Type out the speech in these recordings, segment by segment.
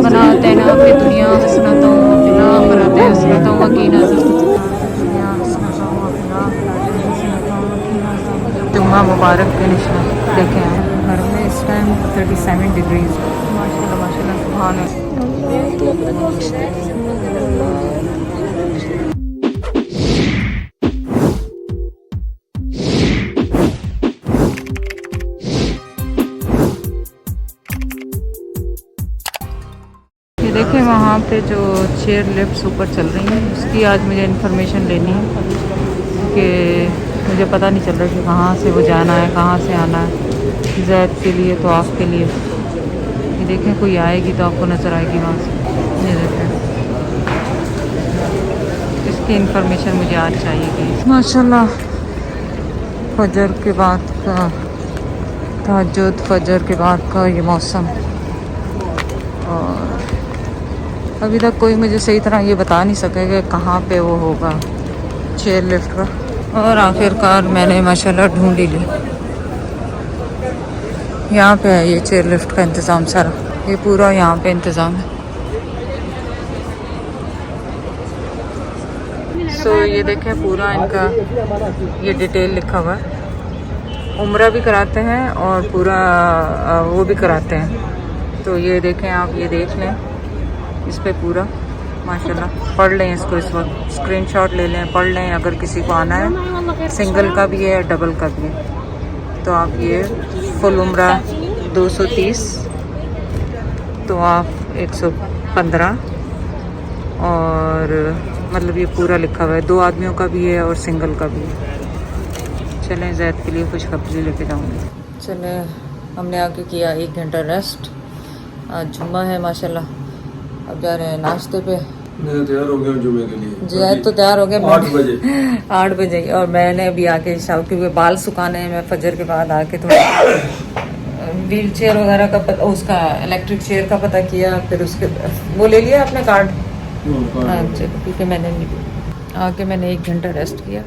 रब्बना आतिना फि दुनिया हसनतन व फिल आखिरति हसनतन व क़िना जुम्मा मुबारक के निशान देखें आप घर में इस टाइम 37 डिग्रीज। माशाल्लाह माशाल्लाह सुभान देखें वहाँ पे जो चेयर लिफ्ट्स ऊपर चल रही हैं उसकी आज मुझे इन्फॉर्मेशन लेनी है कि मुझे पता नहीं चल रहा कि कहाँ से वो जाना है, कहाँ से आना है। ज़ैद के लिए तो आपके लिए ये देखें कोई आएगी तो आपको नज़र आएगी वहाँ से। ये देखें इसकी इन्फॉर्मेशन मुझे आज चाहिए। माशाल्लाह फजर के बाद का तहज्जुद, फजर के बाद का ये मौसम। और अभी तक कोई मुझे सही तरह ये बता नहीं सकेगा कहाँ पे वो होगा चेयर लिफ्ट का। और आखिरकार मैंने माशाल्लाह ढूंढ ही ली। यहाँ पे है ये चेयर लिफ्ट का इंतज़ाम सारा, ये पूरा यहाँ पे इंतज़ाम है। सो ये देखें पूरा इनका ये डिटेल लिखा हुआ है। उम्रा भी कराते हैं और पूरा वो भी कराते हैं। तो ये देखें आप, ये देख लें इस पे पूरा माशाल्लाह। पढ़ लें इसको, इस वक्त स्क्रीनशॉट ले लें, पढ़ लें। अगर किसी को आना है, सिंगल का भी है डबल का भी है। तो आप ये फुल उम्रा 230, तो आप 115, और मतलब ये पूरा लिखा हुआ है। 2 आदमियों का भी है और सिंगल का भी है। चलें ज़ैद के लिए खुशखबरी लेके जाऊँगी। चलें हमने आके किया 1 घंटा रेस्ट। आज जुम्मा है माशाल्लाह। अब जा रहे हैं नाश्ते पे। मैं तैयार हो गया जुम्मे के लिए। ज़ैद तो तैयार हो गया 8 बजे 8 बजे। और मैंने अभी आके शाम क्योंकि बाल सुखाने हैं, मैं फजर के बाद आके थोड़ा व्हील चेयर वगैरह का पता, उसका इलेक्ट्रिक चेयर का पता किया। फिर उसके वो ले लिया अपने कार्ड। हाँ क्योंकि मैंने आके मैंने 1 घंटा रेस्ट किया।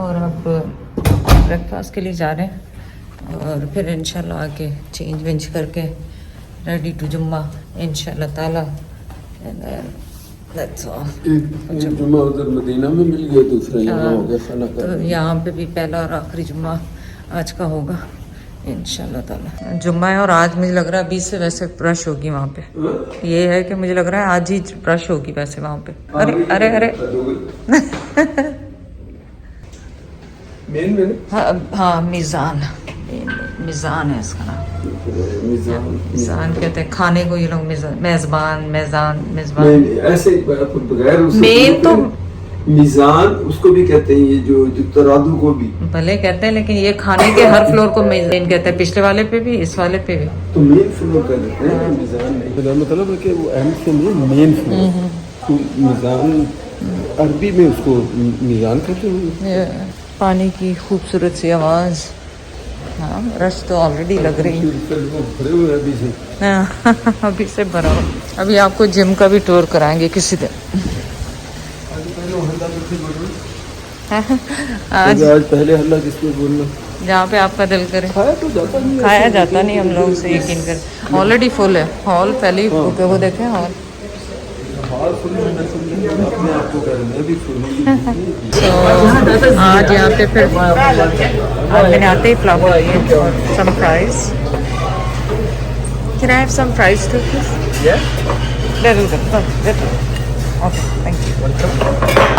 और अब ब्रेकफास्ट के लिए जा रहे हैं और फिर इंशाल्लाह आके चेंज वेंज करके रेडी टू जुम्मा इंशाल्लाह ताला। That's all. एक जुम्मा उधर मदीना में मिल गया, दूसरा यहाँ हो गया खाना का। तो यहाँ पे भी पहला और आखिरी जुम्मा आज का होगा इंशाल्लाह ताला। जुम्मा है और आज मुझे लग रहा है अभी से वैसे रश होगी वहाँ पे। ये है कि मुझे लग रहा है आज ही रश होगी वैसे वहाँ पे। अरे अरे अरे हाँ मीज़ान, मिज़ान है इसका नाम। मिज़ान कहते हैं खाने को ये लोग। मेज़बान, मेज़ान, मेज़बान ऐसे बगैर मेन तो मिज़ान उसको भी कहते हैं, ये जो तराजू को भी भले कहते हैं, लेकिन ये खाने के हर फ्लोर को मेन कहते हैं। पिछले वाले पे भी, इस वाले पे भी तो मेन फ्लोर कहते हैं मिज़ान। मतलब है कि वो एंड से नहीं, मेन फ्लोर। तो मिज़ान अरबी में उसको मिज़ान कहते हैं। पानी की खूबसूरत सी आवाज़। हाँ रश तो ऑलरेडी लग रही है। हाँ अभी से भरा हो। अभी आपको जिम का भी टूर कराएंगे किसी दिन। आज पहले हल्ला किसको बोलना, जहाँ पे आपका दिल करे। खाया जाता नहीं हम लोग से, यकीन कर। ऑलरेडी फुल है हॉल, पहले ही वो देखें हॉल। तो आज यहाँ पे फिर आज मैंने आते ही फ्लावर लिए और सम fries. Can I have some fries too, please? Yeah. Little bit. Okay, thank you.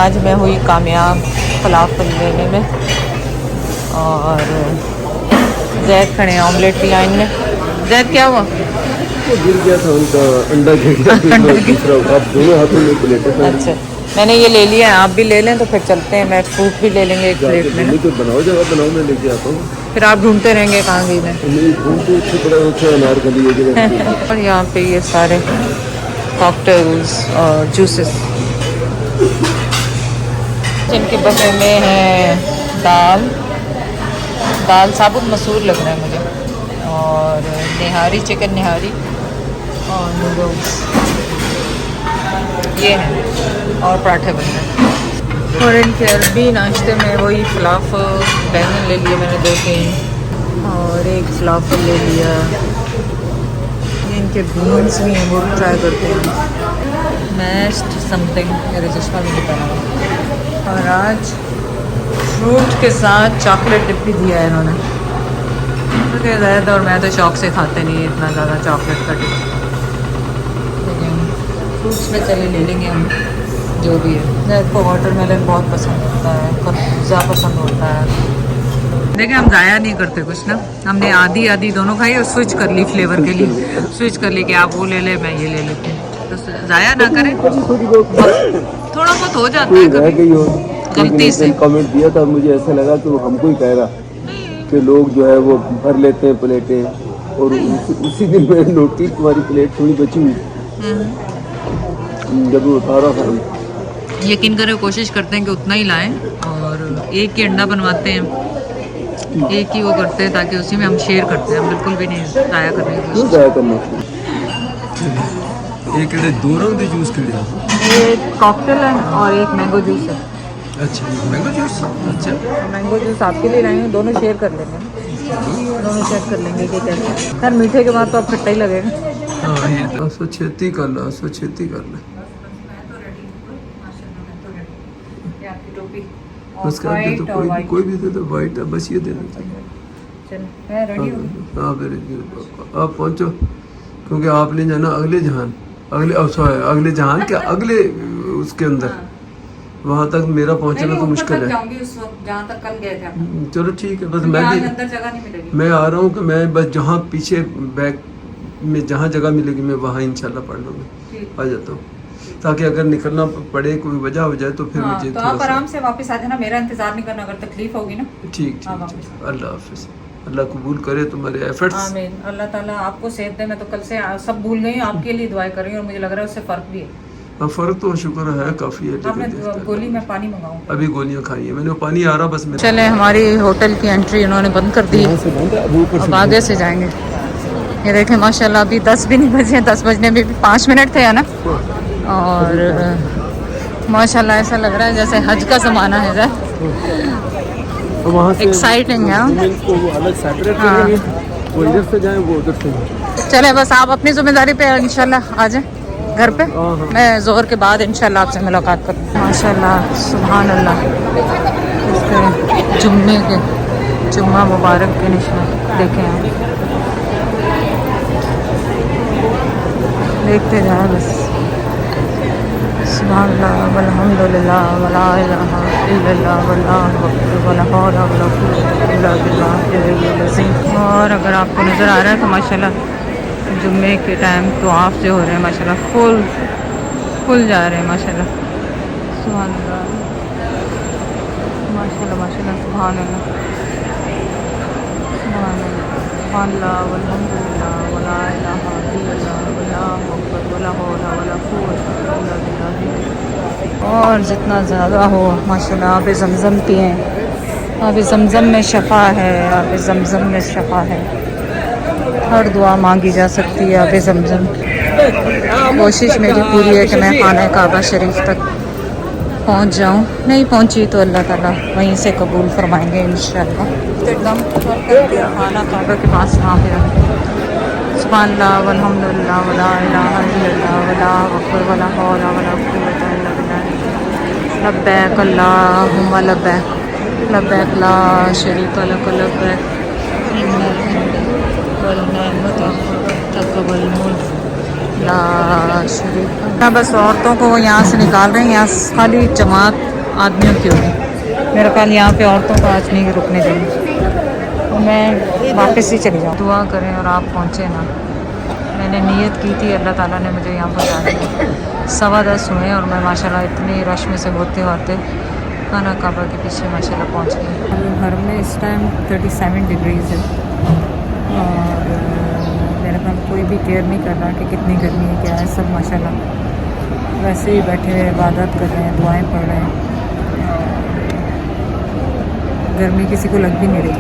आज मैं हुई कामयाब फलाफल लेने में और ज़ैद खड़े ऑमलेट की लाइन में। ज़ैद क्या हुआ? वो गिर गया था उनका अंडा गिर गया। आप दोनों हाथों में प्लेट। अच्छा मैंने ये ले लिया है, आप भी ले लें तो फिर चलते हैं। मैं फ्रूट भी ले लेंगे 1 प्लेट में। तो बनाओ, जगह बनाओ, मैं लेके आता हूँ। फिर आप ढूंढते रहेंगे कहाँ गई मैं। और यहाँ पे ये सारे कॉकटेल्स और जूसेस। जिनके बफे में है दाल साबुत मसूर लग रहा है मुझे, और निहारी, चिकन निहारी और नूडल्स ये हैं, और पराठे बन रहे हैं। और इनके अरबी नाश्ते में वही फलाफल, बैंगन ले लिए मैंने 2-3, और एक फलाफल ले लिया। के बीन्स भी हैं, वो भी ट्राई करते हैं। मैश्ड समथिंग, मेरे चश्मा भी नहीं पहना। और आज फ्रूट के साथ चॉकलेट डिप भी दिया है इन्होंने, क्योंकि ज़्यादा और मैं तो शौक से खाते नहीं इतना ज़्यादा चॉकलेट का डिप। लेकिन फ्रूट्स में चले ले लेंगे हम जो भी है। मेरे को वाटरमेलन बहुत पसंद होता है, खरबूजा पसंद होता है। देखिए हम ज़ाया नहीं करते कुछ ना, हमने आधी आधी दोनों खाई और स्विच कर ली फ्लेवर के लिए, स्विच कर ली कि आप वो ले ले मैं ये ले लेती हूँ, तो ज़ाया ना करें। थोड़ा बहुत हो जाता है कभी गलती से। कमेंट दिया था, मुझे ऐसा लगा कि वो हमको ही कह रहा कि लोग जो है वो भर लेते हैं प्लेटें, और उसी दिन मैंने नोट की तुम्हारी प्लेट थोड़ी बची हुई जब वो उठा रहा था। यकीन करें कोशिश करते हैं कि उतना ही लाएं, और एक ही अंडा बनवाते हैं, एक ही वो करते हैं, ताकि उसी में हम शेयर करते हैं, हम बिल्कुल भी नहीं ज़ाया करने की कोशिश। एक दो रंग के जूस के एक कॉकटेल है और एक मैंगो जूस है। अच्छा मैंगो जूस, अच्छा मैंगो जूस आपके लिए लाए हैं, दोनों शेयर कर लेंगे, दोनों चेक कर लेंगे कि कैसे। खैर मीठे के बाद तो अब खट्टा ही लगेगा। हाँ ये तो सो खेती कर ला, सो खेती कर ला। उसका दे तो कोई भी दे दो, वाइट है बस, ये दे दो। चलो मैं रेडी हूँ। हाँ वेरी गुड, आप पहुँचो, क्योंकि आपने जाना अगले जहान, अगले जहान के अगले उसके अंदर, वहाँ तक मेरा पहुँचना तो मुश्किल है। उस वक्त जहाँ तक कल गए थे। चलो ठीक है, बस मैं भी अंदर जगह नहीं मिलेगी। मैं आ रहा हूँ कि मैं बस जहाँ पीछे बैक में जहाँ जगह मिलेगी मैं वहाँ इंशाल्लाह पढ़ लूँगा, आ जाता हूँ, ताकि अगर निकलना पड़े कोई वजह हो जाए तो फिर मुझे तो आप आराम से वापस आ जाना, मेरा इंतजार नहीं करना अगर तकलीफ होगी ना। ठीक। अल्लाह हाफिज़, अल्लाह कबूल करे तुम्हारे एफर्ट्स। आमीन। अल्लाह ताला आपको सेहत दे। मैं तो कल से सब भूल गई, आपके लिए दुआएं कर रही हूँ और मुझे लग रहा है उससे फ़र्क भी है। हाँ फ़र्क तो शुक्र है काफ़ी है। आपने गोली में पानी मंगाऊँ? अभी गोलियाँ खाई है मैंने, पानी आ रहा बस मेरे। चले, हमारी होटल की एंट्री इन्होंने बंद कर दी, अब आगे से जाएंगे। ये देखें माशाल्लाह अभी 10 भी नहीं बजे, 10 बजने में भी 5 मिनट थे ना, और माशाल्लाह ऐसा लग रहा है जैसे हज का ज़माना है। एक्साइटिंग है। हाँ वो इधर से जाए, वो उधर से। चले बस आप अपनी जिम्मेदारी पे इंशाल्लाह आ जाए घर पे, मैं जोहर के बाद इंशाल्लाह आपसे मुलाकात करूँ। माशाल्लाह सुभान अल्लाह, इसके जुम्मे के जुम्मा मुबारक के निशान देखें आप, देखते जाए बस। सुभान अल्लाह वल्हम्दुलिल्लाह वला इलाहा इल्लल्लाह वल्लाहु अकबर वला हौला वला कुव्वता इल्ला बिल्लाहिल अज़ीम। और अगर आपको नज़र आ रहा है तो माशाल्लाह जुम्मे के टाइम तो आप जो हो रहे हैं माशाल्लाह फुल जा रहे हैं माशाल्लाह। सुभान अल्लाह माशाल्लाह माशाल्लाह सुभान अल्लाह सुभान अल्लाह वल्हम्दुलिल्लाह वला इलाहा इल्लल्लाह वल्लाहु अकबर वला हौला वला कुव्वता इल्ला बिल्लाहिल। और जितना ज़्यादा हो माशाल्लाह आब ज़मज़म पिएँ, आब ज़मज़म में शफ़ा है, आब ज़मज़म में शफ़ा है, हर दुआ मांगी जा सकती है आब ज़मज़म। कोशिश मेरी पूरी है कि मैं खाना काबा शरीफ तक पहुंच जाऊं, नहीं पहुंची तो अल्लाह ताला वहीं से कबूल फरमाएंगे इंशाअल्लाह। एकदम खाना काबा के पास यहाँ पे सुभान अल्लाह वल्हम्दुलिल्लाह वला इलाहा इल्लल्लाह वल्लाहु अकबर वला हौला वला कुव्वता इल्ला बिल्लाह। लब्बैक अल्लाहुम्मा लब्बैक लब्बैक ला शरीका लक लब्बैक बस औरतों को यहाँ से निकाल रहे हैं, यहाँ खाली जमात आदमियों की होगी। मेरे ख्याल यहाँ पे औरतों को आज नहीं रुकने देंगे, तो मैं वापस ही चली जाऊँ। दुआ करें और आप पहुँचे ना, मैंने नीयत की थी, अल्लाह ताला ने मुझे यहाँ पहुँचा दिया। 10:15 हुए और मैं माशाल्लाह इतनी रश में से होते होते खाना काबा के पीछे माशाल्लाह पहुँच गई। घर में इस टाइम 37 डिग्रीज़ है और मेरे ख्याल कोई भी केयर नहीं कर रहा कि कितनी गर्मी है क्या है, सब माशाल्लाह वैसे ही बैठे हुए इबादत कर रहे हैं, दुआएं पढ़ रहे हैं। गर्मी किसी को लग भी नहीं रही,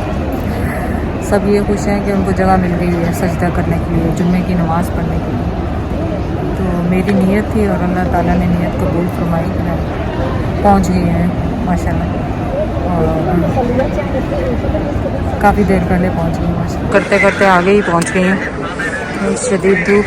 सब ये खुश हैं कि उनको जगह मिल गई है सजदा करने के लिए, जुम्मे की नमाज़ पढ़ने के लिए। तो मेरी नीयत थी और अल्लाह ताला ने नीयत कबूल फरमाई, मैं पहुँच गई है माशाल्लाह, और काफ़ी देर पहले पहुँच गई माशाल्लाह। करते करते आगे ही पहुँच गई हैं, शदीद धूप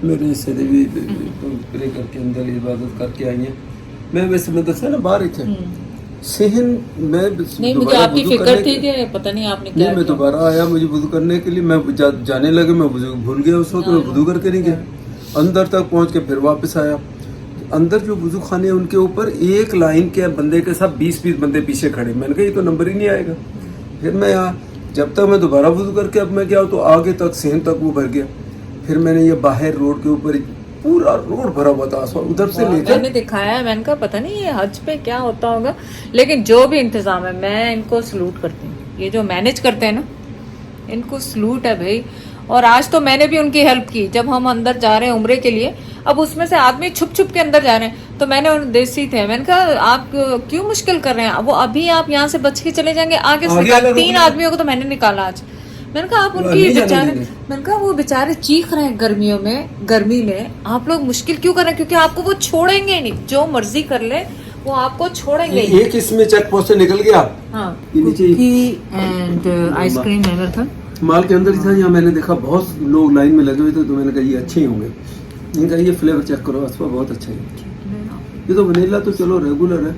मेरे हिस्से ने भी प्रे करके अंदर इबादत करके आई हैं। मैं वैसे मैं दसा ना बाहर ही थे सहन मैं नहीं, मुझे आपकी फिक्र थी कि पता नहीं आपने क्या नहीं, मैं दोबारा आया मुझे वुदू करने के लिए, मैं जाने लगे, मैं भूल गया उस वक्त, मैं वुदू करके नहीं गया। अंदर तक पहुंच के फिर वापस आया। अंदर जो वुजू खाने हैं उनके ऊपर एक लाइन के बंदे के साथ 20-20 बंदे पीछे खड़े। मैंने कहा ये तो नंबर ही नहीं आएगा। फिर मैं यहाँ जब तक मैं दोबारा वुजू करके अब मैं गया तो आगे तक सहन तक वो भर गया। फिर मैंने ये बाहर रोड के ऊपर पूरा रोड भरा हुआ था, उधर से लेकर मैंने दिखाया है। मैंने कहा पता नहीं ये हज पे क्या होता होगा, लेकिन जो भी इंतजाम है मैं इनको सलूट करती हूँ। ये जो मैनेज करते हैं ना, इनको सलूट है भाई। और आज तो मैंने भी उनकी हेल्प की। जब हम अंदर जा रहे हैं उम्रे के लिए, अब उसमें से आदमी छुप छुप के अंदर जा रहे हैं, तो मैंने उन देसी थे, मैंने कहा आप क्यों मुश्किल कर रहे हैं, वो अभी आप यहाँ से बच के चले जाएंगे आगे से। 3 आदमियों को तो मैंने निकाला आज। मैंने कहा आप उनकी बेचारे, मैंने कहा वो बेचारे चीख रहे हैं गर्मी में, आप लोग मुश्किल क्यों कर रहे हैं, क्योंकि आपको वो छोड़ेंगे नहीं, जो मर्जी कर ले वो आपको छोड़ेंगे। एक इसमें चेक पोस्ट से निकल गया। हाँ, कुकी एंड आइसक्रीम है मेरे था, माल के अंदर ही था। यहाँ मैंने देखा बहुत लोग लाइन में लगे हुए थे, तो मैंने कहा ये अच्छे ही होंगे। इनका ये फ्लेवर चेक करो, असफा बहुत अच्छा है। ये तो वनीला तो चलो रेगुलर है।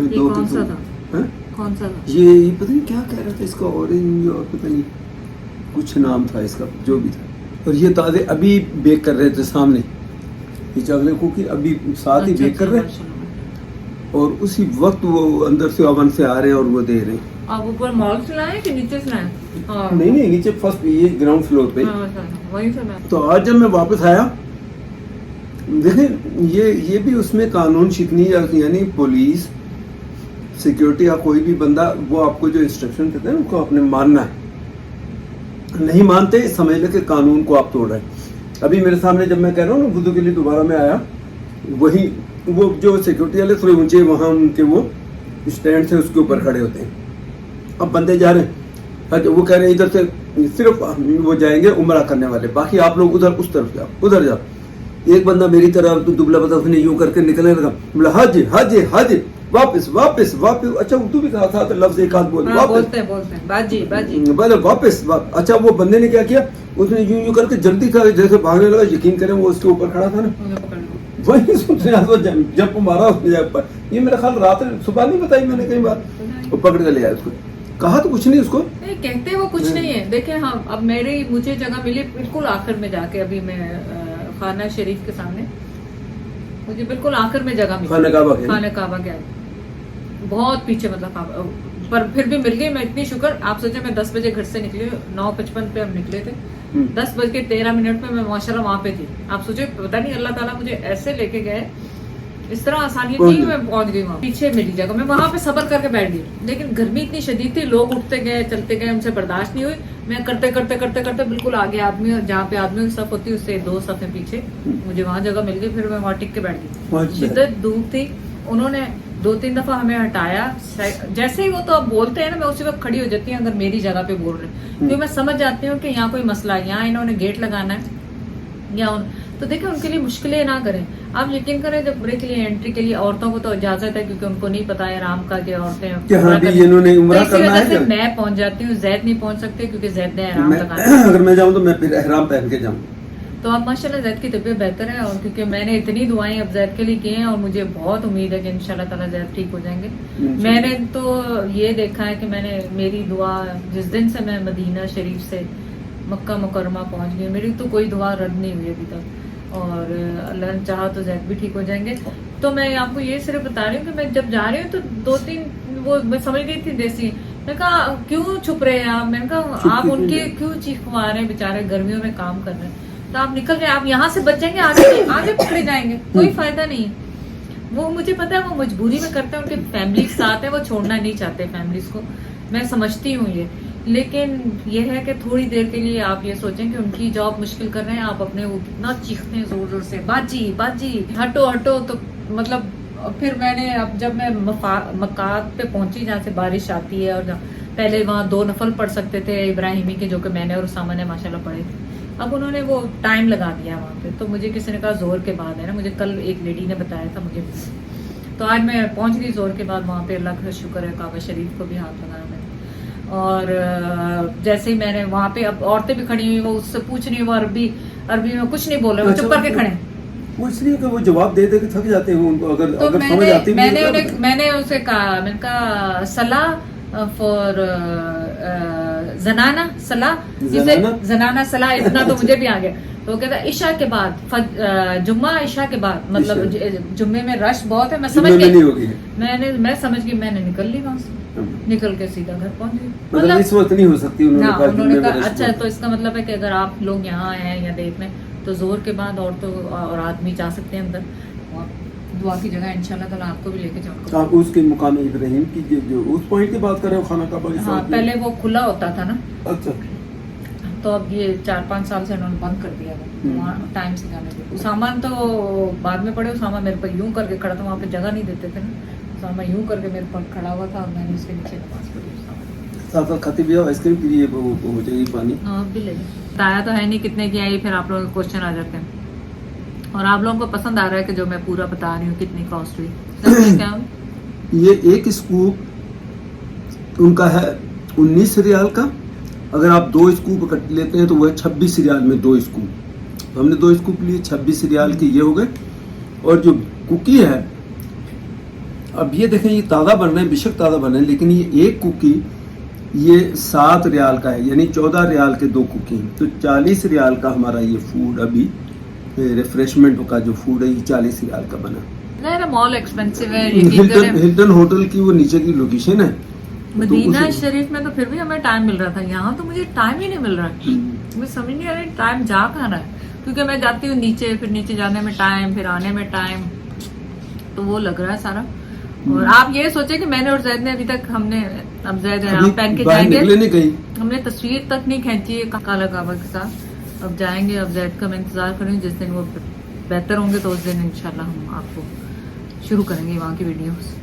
ये कौन सा था? कौन सा था? ये पता नहीं क्या कह रहा था इसका, ऑरेंज और पता नहीं कुछ नाम था इसका, जो भी था। और ये ताजे अभी बेक कर रहे थे सामने, ये चॉकलेट कुकी अभी साथ ही बेक कर रहे हैं, और उसी वक्त वो अंदर से ओवन से आ रहे हैं और वो दे रहे हैं। आप ऊपर मॉल से लाए कि नीचे से लाए? नहीं नीचे फर्स्ट ये ग्राउंड फ्लोर पे। वहीं से मैं तो आज जब मैं वापस आया, देखें ये भी उसमें कानून शिकनी, यानी पुलिस सिक्योरिटी या कोई भी बंदा, वो आपको जो इंस्ट्रक्शन देते हैं उनको आपने मानना है। नहीं मानते समझ ले कि कानून को आप तोड़ रहे हैं। अभी मेरे सामने जब मैं कह रहा हूँ ना वुदू के लिए दोबारा मैं आया, वही वो जो सिक्योरिटी वाले थोड़े ऊंचे वहां उनके वो स्टैंड से उसके ऊपर खड़े होते हैं। अब बंदे जा रहे हैं, वो कह रहे हैं इधर से सिर्फ वो जाएंगे उम्रा करने वाले, बाकी आप लोग उधर उस तरफ जाओ, उधर जाओ। एक बंदा मेरी तरफ तो दुबला पता उसने यूं करके निकलने लगा, बोला हज हज हज, वापस वापस वापस। अच्छा उर्दू भी कहा था तो लफ्ज एक हाथ बोले, बोलते हैं बाजी बाजी, बोले वापस। अच्छा वो बंदे ने क्या किया, उसने यूं यूं करके जल्दी का जैसे भागने लगा। यकीन करें वो उसके ऊपर खड़ा था ना, वही जब मारा उसने जब पर। ये मेरा ख्याल रात सुबह नहीं बताई मैंने कई बार, वो पकड़ कर ले आया उसको। कहा तो कुछ नहीं उसको, नहीं कहते वो कुछ नहीं है। देखिए हाँ, अब मुझे जगह मिली बिल्कुल आखिर में जाके, अभी मैं खाना शरीफ के सामने, मुझे बिल्कुल आखिर में जगह मिली, खाना काबा के बहुत पीछे, मतलब पर फिर भी मिल गई। मैं इतनी शुक्र, आप सोचे मैं 10 बजे घर से निकली, 9:55 पे हम निकले थे, 10:13 में मैं माशाल्लाह वहां पे थी। आप सोचे पता नहीं अल्लाह ताला मुझे ऐसे लेके गए, इस तरह आसानी थी, मैं पहुंच गई वहां। पीछे मिली जगह, मैं वहां पे सब्र करके बैठ गई, लेकिन गर्मी इतनी शदीद थी, लोग उठते गए चलते गए, उनसे बर्दाश्त नहीं हुई। मैं करते करते करते करते बिल्कुल आगे आदमी, जहाँ पे आदमियों की सफ होती है उससे 2 सफ़े पीछे मुझे वहां जगह मिल गई। फिर मैं वहां टिक के बैठ गई। शिद्दत धूप थी, उन्होंने 2-3 दफा हमें हटाया। जैसे ही वो तो अब बोलते हैं ना, मैं उसी वक्त खड़ी हो जाती हूँ अगर मेरी जगह पे बोल रहे हैं, क्योंकि मैं समझ जाती हूँ कि यहाँ कोई मसला है, यहाँ इन्होंने गेट लगाना है या तो देखिए उनके लिए मुश्किलें ना करें। आप यकीन करें जब ब्रेक के लिए एंट्री के लिए औरतों को तो इजाजत है, क्योंकि उनको नहीं पता है राम का कि औरतें तो मैं पहुंच जाती हूँ, जैद नहीं पहुंच सकते क्योंकि जैद ने एहराम लगाना। अगर मैं जाऊँ तो मैं फिर एहराम पहन के जाऊँ। तो अब माशाल्लाह जैद की तबीयत बेहतर है, और क्योंकि मैंने इतनी दुआएं अब जैद के लिए की हैं, और मुझे बहुत उम्मीद है कि इंशाल्लाह ताला जैद ठीक हो जाएंगे। मैंने तो ये देखा है कि मेरी दुआ जिस दिन से मैं मदीना शरीफ से मक्का मुकरमा पहुंच गई, मेरी तो कोई दुआ रद्द नहीं हुई अभी तक, और अल्लाह ने चाहा तो जैद भी ठीक हो जाएंगे। तो मैं आपको ये सिर्फ बता रही हूँ कि मैं जब जा रही हूँ तो 2-3 वो मैं समझ गई थी देसी। मैंने कहा क्यों छुप रहे हैं आप, मैंने कहा आप उनके क्यों चीखवा रहे हैं, बेचारे गर्मियों में काम कर रहे हैं, तो आप निकल जाए, आप यहाँ से बच जाएंगे, आगे पकड़े जाएंगे, कोई फायदा नहीं। वो मुझे पता है वो मजबूरी में करते हैं, उनके फैमिली के साथ है, वो छोड़ना नहीं चाहते फैमिलीज को, मैं समझती हूँ ये। लेकिन ये है कि थोड़ी देर के लिए आप ये सोचें कि उनकी जॉब मुश्किल कर रहे हैं, आप अपने वो कितना चीखते हैं जोर जोर से, बाजी बाजी हटो हटो। तो मतलब फिर मैंने अब जब मैं मकात पे पहुंची जहाँ से बारिश आती है, और पहले वहाँ 2 नफल पढ़ सकते थे इब्राहिमी के, जो कि मैंने और उसामा ने माशाल्लाह पढ़े थे, अब उन्होंने वो टाइम लगा दिया वहाँ पे। तो मुझे किसी ने कहा जोर के बाद है ना, मुझे कल एक लेडी ने बताया था मुझे, तो आज मैं पहुंच गई जोर के बाद वहाँ पे। अल्लाह का शुक्र है, काबा शरीफ को भी हाथ लगाया मैंने। और जैसे ही मैंने वहाँ पे, अब औरतें भी खड़ी हुई, वो उससे पूछ रही, वो अरबी अरबी में कुछ नहीं बोल रहे, वो चुप करके खड़े हैं। वो इसलिए कि वो जवाब दे दे के थक जाते हैं उनको, अगर तो अगर समझ आती भी है तो- मैंने उसे कहा, मैंने कहा सलाह फॉर जनाना सलाह, जिसे जनाना सलाह, इतना तो मुझे भी आ गया। तो वो कहता इशा के बाद, जुम्मा इशा के बाद, मतलब जुम्मे में रश बहुत है, मैं समझ गई, मैं समझ गई, मैंने निकल ली वहां से, निकल के सीधा घर पहुंच गई। मतलब इस वक्त नहीं हो सकती, उन्होंने कहा अच्छा, तो इसका मतलब है कि अगर आप लोग यहाँ आए हैं या देख रहे हैं तो जोर के बाद औरतों और आदमी जा सकते हैं अंदर, और दुआ की जगह इंशाल्लाह ताला आपको भी लेके जाऊंगा। आप उसके मुकाम इब्राहिम की जो उस पॉइंट की बात कर रहे हो, खाना काबा के हाँ, साथ पहले वो खुला होता था ना, अच्छा, तो अब ये 4-5 साल से उन्होंने बंद कर दिया है वहाँ टाइम से जाने के। उसामा तो बाद में पड़े, उसामा मेरे पर यूं करके खड़ा था, वहाँ पे जगह नहीं देते थे ना, उसामा यूं करके मेरे पर खड़ा हुआ था और मैंने उसके नीचे नमाज पढ़ी। साथ साथ खाते भी हो आइसक्रीम के लिए वो हो जाएगी पानी। हाँ भी ले बताया तो है नहीं कितने की आई, फिर आप लोगों के क्वेश्चन आ जाते हैं, और आप लोगों को पसंद आ रहा है कि जो मैं पूरा बता रही हूँ कितनी कॉस्ट हुई। क्या ये एक स्कूप उनका है 19 रियाल का, अगर आप 2 स्कूप लेते हैं तो वह 26 रियाल में 2 स्कूप, हमने 2 स्कूप लिए 26 रियाल के ये हो गए। और जो कुकी है, अब ये देखें ये ताज़ा बन रहे हैं, बेशक ताज़ा बन रहे हैं, लेकिन ये एक कुकी ये 7 रियाल का है, यानी 14 रियाल के 2 कुकी हैं, तो 40 रियाल का हमारा ये फूड अभी रिफ्रेशमेंट का जो फूड है ये 40 रियाल का बना। मॉल एक्सपेंसिव है, हिल्टन होटल की वो नीचे की लोकेशन है मदीना शरीफ में, तो फिर भी हमें टाइम मिल रहा था, यहाँ तो मुझे टाइम ही नहीं मिल रहा, मुझे समझ नहीं आ रहा टाइम जा कहाँ रहा है, क्योंकि मैं जाती हूँ नीचे, फिर नीचे जाने में टाइम, फिर आने में टाइम, तो वो लग रहा है सारा। और आप ये सोचे कि मैंने और जैद ने अभी तक, हमने अब जैद यहाँ पहन के जाएंगे, हमने तस्वीर तक नहीं खींची है काला काबा के साथ, अब जाएंगे, अब जैद का मैं इंतजार करूँगी, जिस दिन वो बेहतर होंगे तो उस दिन इंशाल्लाह हम आपको शुरू करेंगे वहाँ की वीडियोस।